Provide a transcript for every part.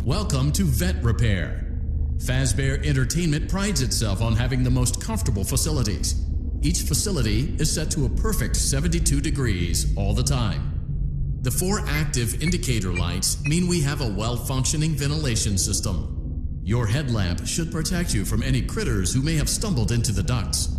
Welcome to Vet Repair. Fazbear Entertainment prides itself on having the most comfortable facilities. Each facility is set to a perfect 72 degrees all the time. The 4 active indicator lights mean we have a well-functioning ventilation system. Your headlamp should protect you from any critters who may have stumbled into the ducts.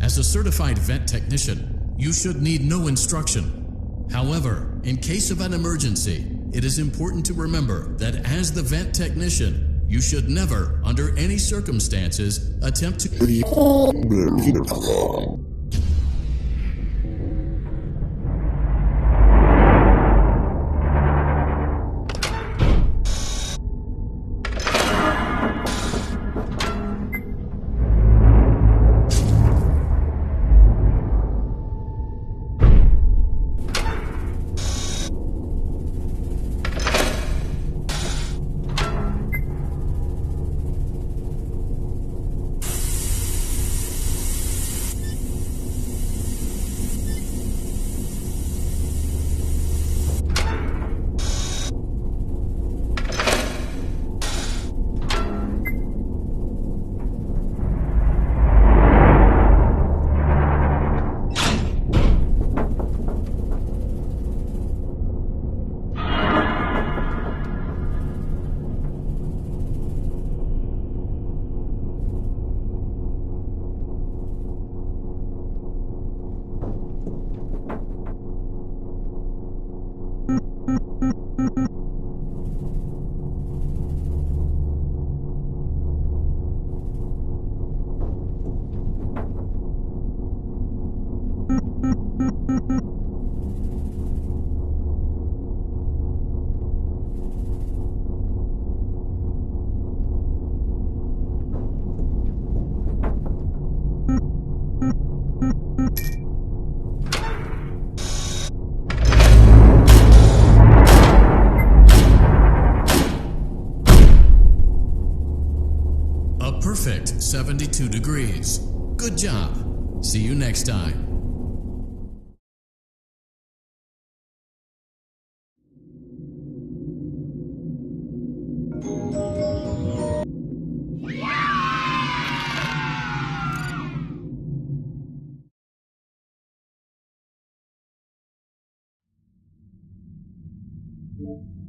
As a certified vet technician, you should need no instruction. However, in case of an emergency, it is important to remember that as the vet technician, you should never, under any circumstances, attempt to perfect 72 degrees. Good job. See you next time. Yeah.